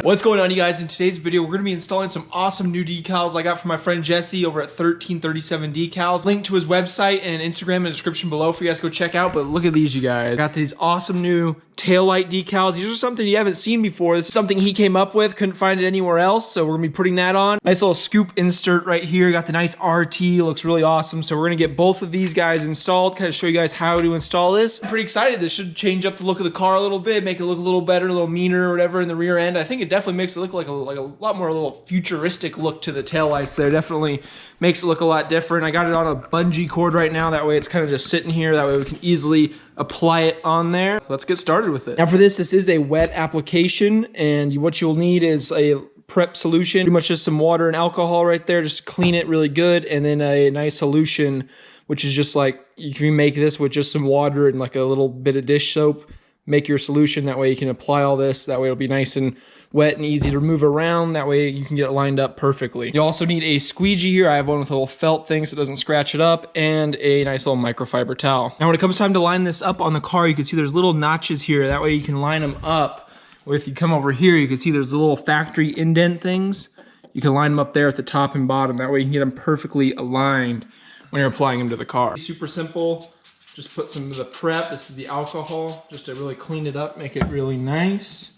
What's going on, you guys? In today's video, we're going to be installing some awesome new decals I got from my friend Jesse over at 1337 Decals. Link to his website and Instagram in the description below for you guys to go check out. But look at these, you guys. Got these awesome new Taillight decals. These are something you haven't seen before. This is something he came up with. Couldn't find it anywhere else, so we're going to be putting that on. Nice little scoop insert right here. Got the nice RT. Looks really awesome. So we're going to get both of these guys installed. Kind of show you guys how to install this. I'm pretty excited. This should change up the look of the car a little bit. Make it look a little better, a little meaner or whatever in the rear end. I think it definitely makes it look like a lot more a little futuristic look to the taillights there. Definitely makes it look a lot different. I got it on a bungee cord right now. That way it's kind of just sitting here. That way we can easily apply it on there. Let's get started with it. Now for this is a wet application, and what you'll need is a prep solution. Pretty much just some water and alcohol right there. Just clean it really good, and then a nice solution, which is just like, you can make this with just some water and like a little bit of dish soap. Make your solution. That way you can apply all this. That way it'll be nice and wet and easy to move around. That way you can get it lined up perfectly. You also need a squeegee here. I have one with a little felt thing so it doesn't scratch it up, and a nice little microfiber towel. Now when it comes time to line this up on the car, you can see there's little notches here. That way you can line them up. Or if you come over here, you can see there's the little factory indent things. You can line them up there at the top and bottom. That way you can get them perfectly aligned when you're applying them to the car. Super simple. Just put some of the prep. This is the alcohol, just to really clean it up, make it really nice.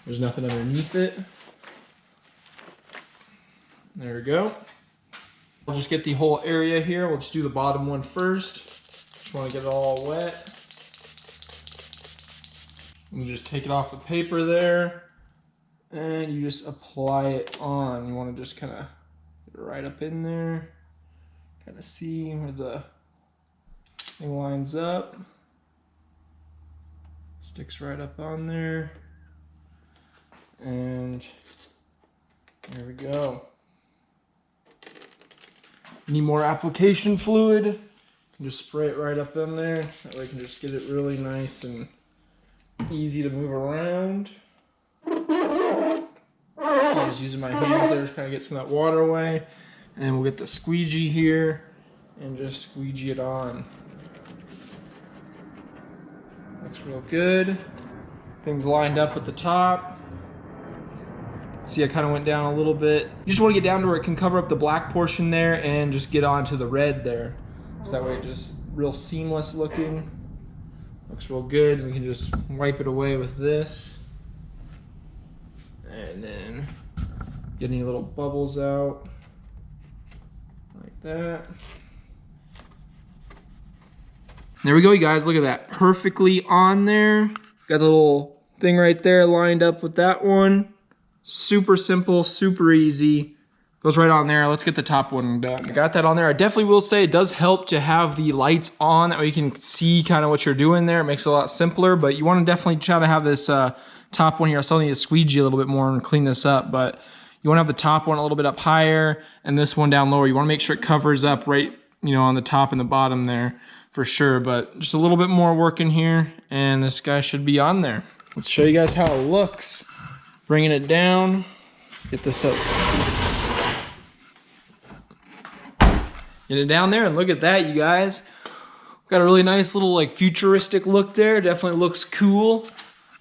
There's nothing underneath it. There we go. We'll just get the whole area here. We'll just do the bottom one first. Just want to get it all wet. You just take it off the paper there, and you just apply it on. You want to just kind of get it right up in there. Kind of see where the thing lines up. Sticks right up on there. And there we go. Need more application fluid. You can just spray it right up in there. That way you can just get it really nice and easy to move around. So I'm just using my hands there to kind of get some of that water away. And then we'll get the squeegee here and just squeegee it on. Looks real good. Things lined up at the top. See, I kind of went down a little bit. You just want to get down to where it can cover up the black portion there and just get onto the red there. So that way it just real seamless looking. Looks real good. And we can just wipe it away with this. And then get any little bubbles out. Like that. There we go, you guys. Look at that. Perfectly on there. Got the little thing right there lined up with that one. Super simple, super easy. Goes right on there. Let's get the top one done. I got that on there. I definitely will say it does help to have the lights on. That way you can see kind of what you're doing there. It makes it a lot simpler, but you want to definitely try to have this top one here. I still need to squeegee a little bit more and clean this up, but you want to have the top one a little bit up higher and this one down lower. You want to make sure it covers up right, you know, on the top and the bottom there for sure, but just a little bit more work in here and this guy should be on there. Let's show you guys how it looks. Bringing it down, get this up. Get it down there and look at that, you guys. Got a really nice little like futuristic look there. Definitely looks cool.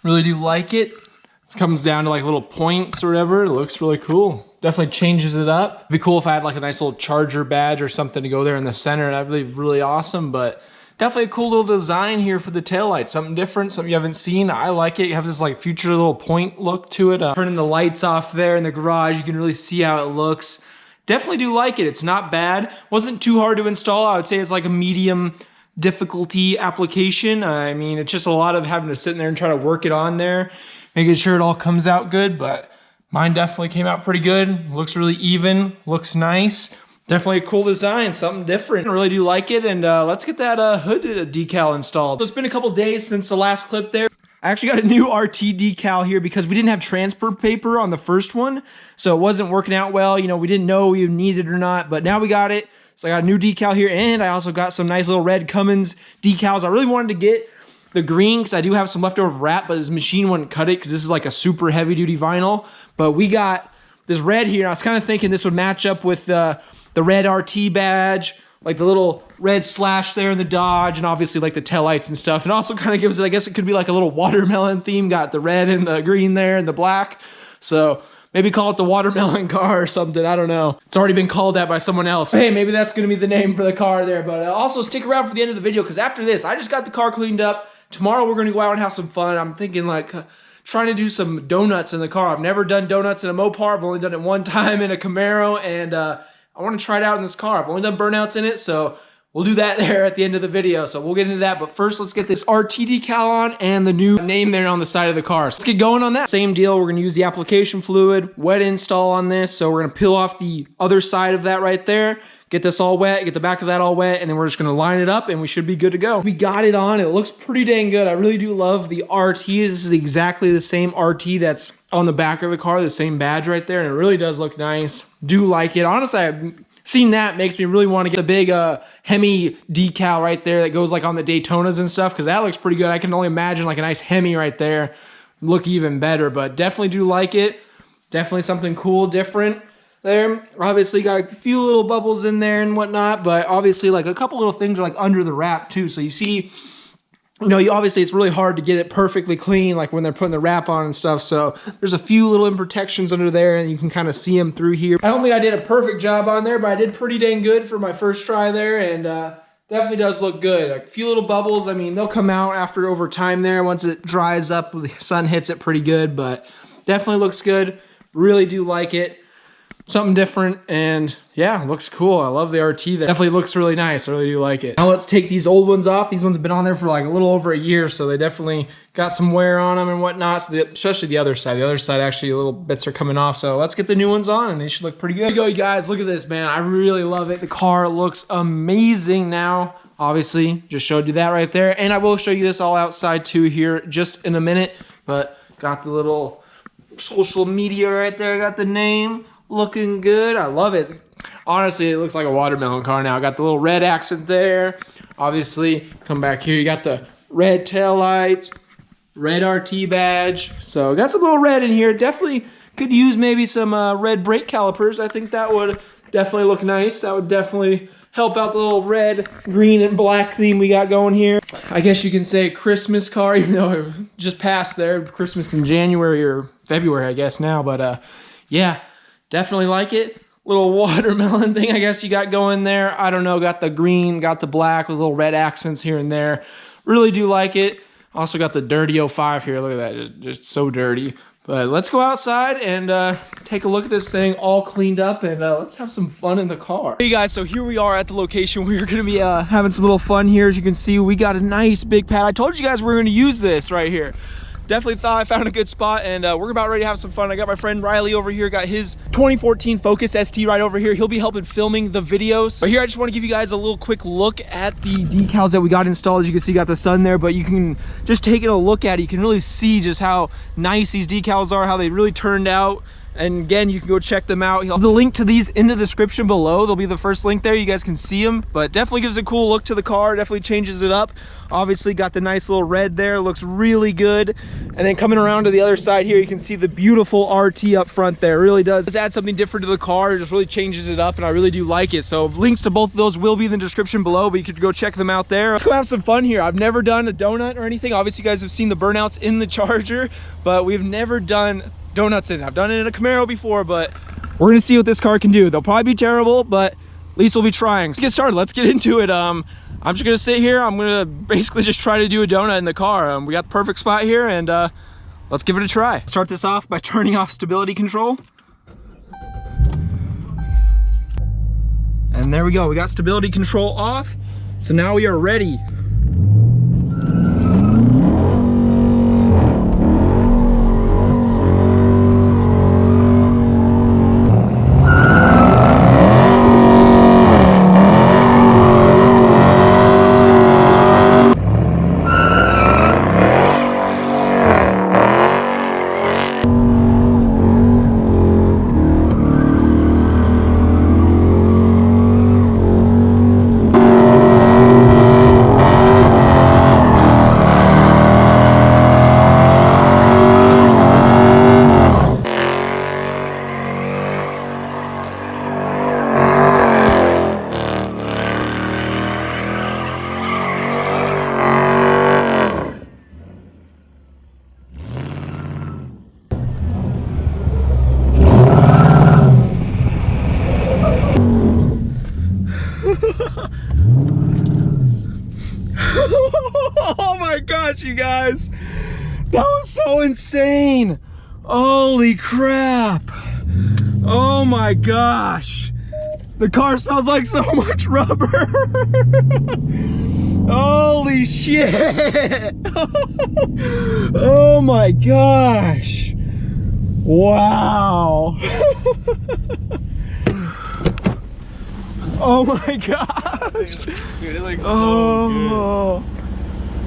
Really do like it. It comes down to like little points or whatever. It looks really cool. Definitely changes it up. It'd be cool if I had like a nice little charger badge or something to go there in the center. That'd be really awesome, but definitely a cool little design here for the taillight. Something different, something you haven't seen. I like it. You have this like future little point look to it. Turning the lights off there in the garage, you can really see how it looks. Definitely do like it. It's not bad. Wasn't too hard to install. I would say it's like a medium difficulty application. I mean, it's just a lot of having to sit in there and try to work it on there, making sure it all comes out good, but mine definitely came out pretty good. Looks really even, looks nice. Definitely a cool design, something different. I really do like it, and let's get that hood decal installed. So it's been a couple days since the last clip there. I actually got a new RT decal here because we didn't have transfer paper on the first one, so it wasn't working out well. You know, we didn't know we needed it or not, but now we got it. So I got a new decal here, and I also got some nice little red Cummins decals. I really wanted to get the green because I do have some leftover wrap, but his machine wouldn't cut it because this is like a super heavy duty vinyl. But we got this red here. I was kind of thinking this would match up with the red RT badge, like the little red slash there in the Dodge, and obviously like the taillights and stuff. And also kind of gives it, I guess it could be like a little watermelon theme. Got the red and the green there and the black. So maybe call it the watermelon car or something. I don't know. It's already been called that by someone else. Hey, maybe that's going to be the name for the car there. But also stick around for the end of the video because after this, I just got the car cleaned up. Tomorrow we're going to go out and have some fun. I'm thinking like trying to do some donuts in the car. I've never done donuts in a Mopar. I've only done it one time in a Camaro. And I want to try it out in this car. I've only done burnouts in it. So we'll do that there at the end of the video. So we'll get into that. But first, let's get this RT decal on and the new name there on the side of the car. So let's get going on that. Same deal. We're going to use the application fluid, wet install on this. So we're going to peel off the other side of that right there. Get this all wet, get the back of that all wet, and then we're just gonna line it up and we should be good to go. We got it on, it looks pretty dang good. I really do love the RT. This is exactly the same RT that's on the back of the car, the same badge right there, and it really does look nice. Do like it. Honestly, I've seen that, makes me really want to get the big Hemi decal right there that goes like on the Daytonas and stuff, because that looks pretty good. I can only imagine like a nice Hemi right there look even better, but definitely do like it. Definitely something cool, different there. Obviously got a few little bubbles in there and whatnot, but obviously like a couple little things are like under the wrap too. So you see, you know, obviously it's really hard to get it perfectly clean like when they're putting the wrap on and stuff. So there's a few little imperfections under there and you can kind of see them through here. I don't think I did a perfect job on there, but I did pretty dang good for my first try there, and definitely does look good. A few little bubbles, I mean, they'll come out after over time there once it dries up, the sun hits it pretty good, but definitely looks good. Really do like it. Something different, and yeah, looks cool. I love the RT. That definitely looks really nice. I really do like it. Now let's take these old ones off. These ones have been on there for like a little over a year, so they definitely got some wear on them and whatnot. So especially the other side. The other side, actually, little bits are coming off. So let's get the new ones on, and they should look pretty good. Here you go, you guys. Look at this, man. I really love it. The car looks amazing now. Obviously, just showed you that right there. And I will show you this all outside too here just in a minute. But got the little social media right there. Got the name. Looking good. I love it. Honestly, it looks like a watermelon car now. I got the little red accent there. Obviously, come back here. You got the red tail lights, red RT badge. So got some little red in here. Definitely could use maybe some red brake calipers. I think that would definitely look nice. That would definitely help out the little red, green, and black theme we got going here. I guess you can say Christmas car, even though it just passed there. Christmas in January or February, I guess now. But yeah. Definitely like it. Little watermelon thing I guess you got going there. I don't know. Got the green, got the black with little red accents here and there. Really do like it. Also got the dirty 05 here. Look at that. Just so dirty. But let's go outside and take a look at this thing all cleaned up, and let's have some fun in the car. Hey guys, so here we are at the location. We're going to be having some little fun here. As you can see, we got a nice big pad. I told you guys we're going to use this right here. Definitely thought I found a good spot, and we're about ready to have some fun. I got my friend Riley over here, got his 2014 Focus ST right over here. He'll be helping filming the videos. But here I just want to give you guys a little quick look at the decals that we got installed. As you can see, got the sun there, but you can just take a look at it. You can really see just how nice these decals are, how they really turned out. And again, you can go check them out. He'll have the link to these in the description below. They'll be the first link there. You guys can see them, but definitely gives a cool look to the car. Definitely changes it up. Obviously got the nice little red there. Looks really good. And then coming around to the other side here, you can see the beautiful RT up front there. It really does add something different to the car. It just really changes it up, and I really do like it. So links to both of those will be in the description below, but you could go check them out there. Let's go have some fun here. I've never done a donut or anything. Obviously you guys have seen the burnouts in the Charger, but we've never done donuts in it. I've done it in a Camaro before, but we're gonna see what this car can do. They'll probably be terrible, but at least we'll be trying. Let's get started. Let's get into it. I'm just gonna sit here. I'm gonna basically just try to do a donut in the car. We got the perfect spot here, and let's give it a try. Start this off by turning off stability control. And there we go. We got stability control off. So now we are ready. much, you guys. That was so insane. Holy crap. Oh my gosh. The car smells like so much rubber. Holy shit. Oh my gosh. Wow. Oh my gosh. Dude, it looks so good.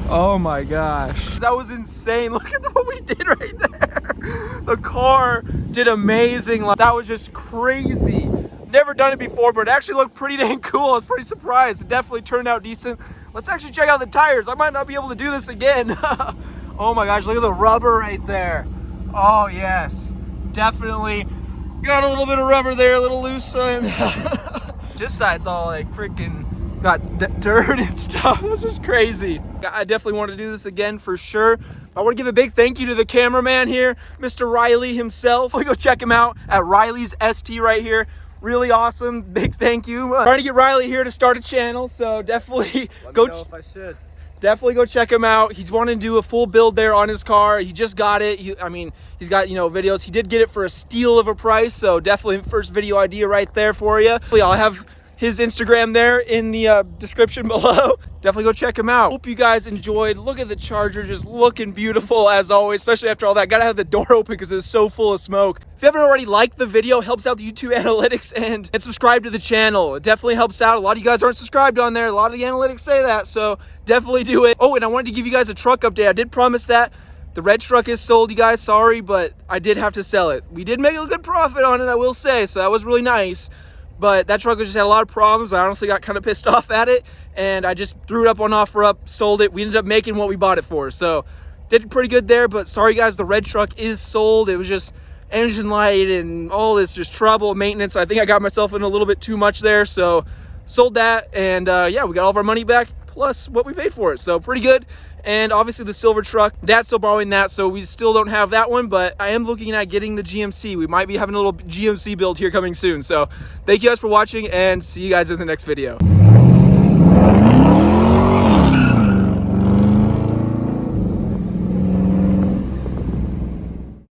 Oh my gosh. That was insane. Look at what we did right there. The car did amazing. That was just crazy. Never done it before, but it actually looked pretty dang cool. I was pretty surprised. It definitely turned out decent. Let's actually check out the tires. I might not be able to do this again. Oh my gosh, look at the rubber right there. Oh yes, definitely got a little bit of rubber there, a little loose. And this side's all like freaking got dirt and stuff. This is crazy. I definitely want to do this again for sure. I want to give a big thank you to the cameraman here, Mr. Riley himself. Go check him out at Riley's ST right here. Really awesome. Big thank you. Trying to get Riley here to start a channel, so definitely go. Let me know if I should. Definitely go check him out. He's wanting to do a full build there on his car. He just got it. I mean, he's got, you know, videos. He did get it for a steal of a price, so definitely first video idea right there for you. I'll have his Instagram there in the description below. Definitely go check him out. Hope you guys enjoyed. Look at the Charger, just looking beautiful as always, especially after all that. Gotta have the door open because it's so full of smoke. If you haven't already liked the video, it helps out the YouTube analytics, and subscribe to the channel. It definitely helps out. A lot of you guys aren't subscribed on there. A lot of the analytics say that, so definitely do it. Oh, and I wanted to give you guys a truck update. I did promise that. The red truck is sold, you guys. Sorry, but I did have to sell it. We did make a good profit on it, I will say, so that was really nice. But that truck just had a lot of problems. I honestly got kind of pissed off at it, and I just threw it up on OfferUp, sold it. We ended up making what we bought it for, so did pretty good there. But sorry guys, the red truck is sold. It was just engine light and all this just trouble, maintenance. I think I got myself in a little bit too much there, so sold that. And yeah, we got all of our money back plus what we paid for it, so pretty good. And obviously the silver truck, Dad's still borrowing that, so we still don't have that one, but I am looking at getting the GMC. We might be having a little GMC build here coming soon. So thank you guys for watching, and see you guys in the next video.